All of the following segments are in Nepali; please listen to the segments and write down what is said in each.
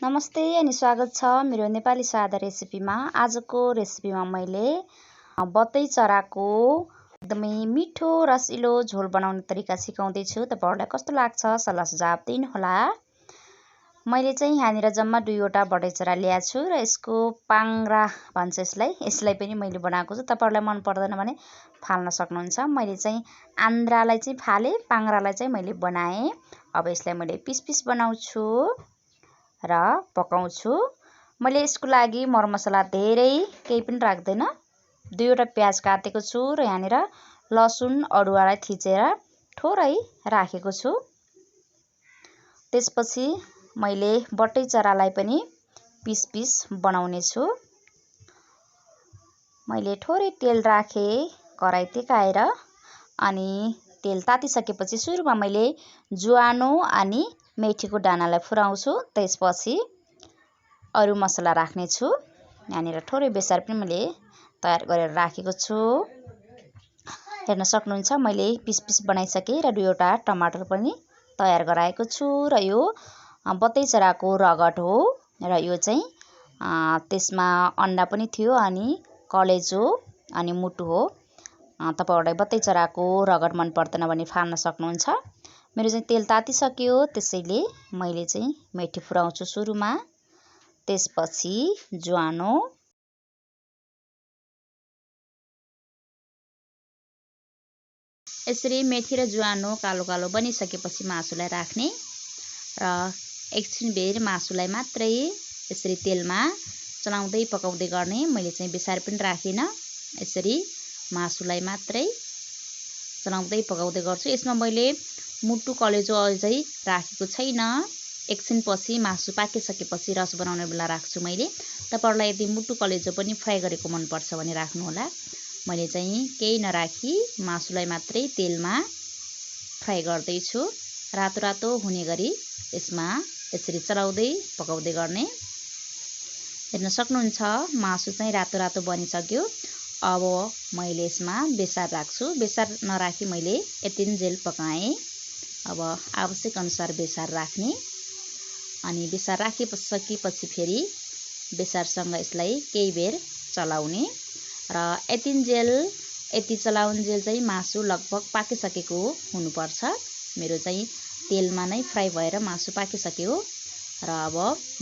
नमस्ते अनि स्वागत छ मेरो नेपाली सादा रेसिपीमा। आजको रेसिपीमा मैले बत्तै चराको एकदमै मिठो रसिलो झोल बनाउने तरिका सिकाउँदै छु। तपाईहरुलाई कस्तो लाग्छ सल्लाह सुझाव दिनुहोला। मैले चाहिँ यहाँनिर जम्मा 2 वटा बत्तै चरा ल्याएको छु र यसको पाङ्रा भन्छ यसलाई पनि मैले बनाएको छु। तपाईहरुलाई मन पर्दैन भने फाल्न सक्नुहुन्छ। मैले चाहिँ आन्द्रालाई चाहिँ फाले, पाङ्रालाई चाहिँ मैले बनाए। अब यसलाई मैले पिस पिस बनाउँछु र पकाउँछु। मैले यसको लागि मरमसला धेरै केही पनि राख्दैन। 2 वटा प्याज काटेको छु र यहाँनिर लसुन अदुवालाई थिचेर थोरै राखेको छु। त्यसपछि मैले बत्तै चरालाई पनि पिस पिस बनाउने छु। मैले थोरै तेल राखे, कराई टेकाएर अनि तेल तातिसकेपछि सुरुमा मैले ज्वानो अनि मेथीको दानालाई फुराउँछु। त्यसपछि अरु मसला राख्ने छु। यहाँनिर थोरै बेसार पनि मैले तयार गरेर राखेको छु। हेर्न सक्नुहुन्छ मैले पिस पिस बनाइसके र 2 वटा टमाटर पनि तयार गराएको छु र यो बत्तै चराको रगत हो र यो चाहिँ त्यसमा अन्डा पनि थियो अनि कलेजो अनि मुटु हो। तपाईहरुलाई बत्तै चराको रगत मन पर्दैन भने फाल्न सक्नुहुन्छ। मेरो चाहिँ तेल तातिसक्यो, त्यसैले मैले चाहिँ मेथी फुराउँछु सुरुमा। त्यसपछि ज्वानो, यसरी मेथी र ज्वानो कालो कालो बनिसकेपछि मासुलाई राख्ने र एकछिन बेर मासुलाई मात्रै यसरी तेलमा चलाउँदै पकाउँदै गर्ने। मैले चाहिँ बेसार पनि राखिन, यसरी मासुलाई मात्रै चलाउँदै पकाउँदै गर्छु। यसमा मैले मुटु कलेजो अझै राखेको छैन। एकछिन पछि मासु पाकिसकेपछि रस बनाउने बेला राख्छु मैले। तपाईहरुलाई यदि मुटु कलेजो पनि फ्राई गरेको मन पर्छ भने राख्नु होला। मैले चाहिँ केही नराखी मासुलाई मात्रै तेलमा फ्राई गर्दै छु। रातो रातो हुने गरी यसमा यसरी चलाउँदै पकाउँदै गर्ने। हेर्न सक्नुहुन्छ मासु चाहिँ रातो रातो बनिसक्यो। अब मैले यसमा बेसार राख्छु। बेसार नराखी मैले यतिन्जेल पकाएँ। अब आवश्यक अनुसार बेसार राख्ने अनि बेसार राखिसकेपछि फेरि बेसारसँग यसलाई केही बेर चलाउने र यति चलाउन्जेल चाहिँ मासु लगभग पाकिसकेको हुनुपर्छ। मेरो चाहिँ तेलमा नै फ्राई भएर मासु पाकिसक्यो र अब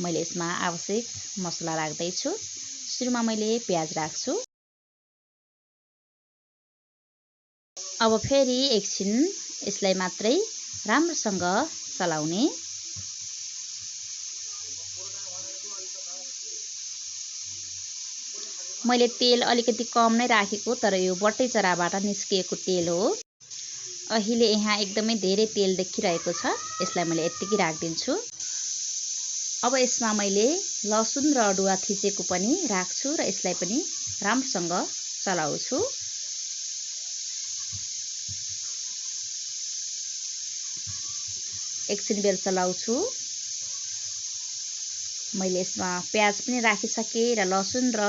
मैले यसमा आवश्यक मसला राख्दै छु। सुरुमा मैले प्याज राख्छु। अब फेरि एकछिन यसलाई मात्रै राम्रोसँग चलाउने। मैले तेल अलिकति कम नै राखेको, तर यो बत्तै चराबाट निस्किएको तेल हो। अहिले यहाँ एकदमै धेरै तेल देखिरहेको छ। यसलाई मैले यतिकै राख्दिन्छु। अब यसमा मैले लसुन र अदुवा थिचेको पनि राख्छु र यसलाई पनि राम्रोसँग चलाउँछु। एकछिन बेर चलाउँछु। मैले यसमा प्याज पनि राखिसके र लसुन र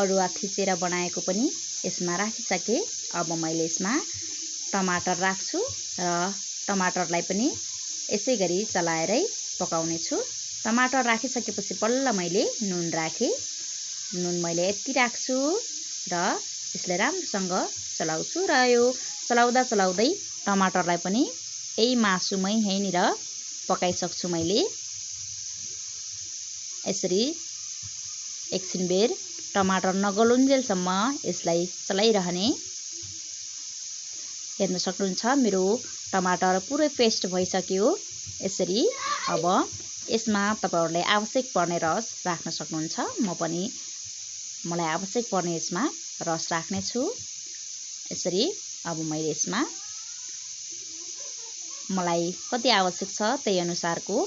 अदुवा थिचेर बनाएको पनि यसमा राखिसके। अब मैले यसमा टमाटर राख्छु र टमाटरलाई पनि यसै गरी चलाएरै पकाउने छु। टमाटर राखिसकेपछि बल्ल मैले नुन राखेँ। नुन मैले यति राख्छु र यसलाई राम्रोसँग चलाउँछु र यो चलाउँदा चलाउँदै टमाटरलाई पनि यही मासुमै यहीँनिर पकाइसक्छु मैले। यसरी एकछिन बेर टमाटर नगलुन्जेलसम्म यसलाई चलाइरहने। हेर्न सक्नुहुन्छ मेरो टमाटर पुरै पेस्ट भइसक्यो। यसरी अब यसमा तपाईहरुलाई आवश्यक पर्ने रस राख्न सक्नुहुन्छ। मलाई आवश्यक पर्ने यसमा रस राख्ने छु। यसरी अब मैले यसमा मलाई कति आवश्यक छ त्यही अनुसारको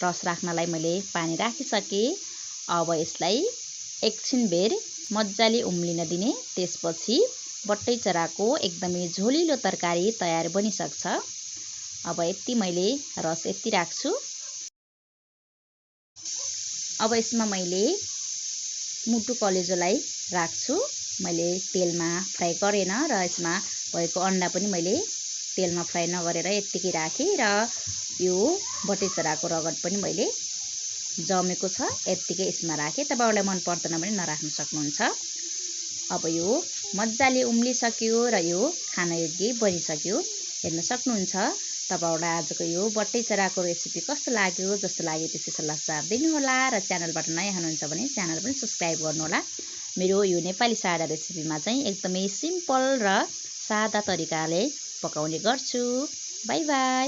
रस राख्नलाई मैले पानी राखिसके। अब यसलाई एकछिन बेर मज्जाले उम्लिन दिने। त्यसपछि बत्तै चराको एकदमै झोलिलो तरकारी तयार बनिसक्छ। अब यति मैले रस यति राख्छु। अब यसमा मैले मुटु कलेजोलाई राख्छु। मैले तेलमा फ्राई गरेन र यसमा भएको अन्डा पनि मैले तेलमा फ्राई नगरेर यतिकै राखेँ र यो बत्तै चराको रगत पनि मैले जमेको छ यत्तिकै यसमा राखेँ। तपाईहरुलाई मन पर्दैन भने नराख्न सक्नुहुन्छ। अब यो मज्जाले उम्लिसक्यो र यो खान योग्य बनिसक्यो। हेर्न सक्नुहुन्छ। तपाईहरुलाई आजको यो बट्टै चराको रेसिपी कस्तो लाग्यो? जस्तो लाग्यो त्यसै सल्लाह सुझाव दिनुहोला र च्यानलबाट नयाँ हुनुहुन्छ भने च्यानल पनि सब्स्क्राइब गर्नुहोला। मेरो यो नेपाली सादा रेसिपीमा चाहिँ एकदमै सिम्पल र सादा तरिकाले पकाउने गर्छु। Bye bye.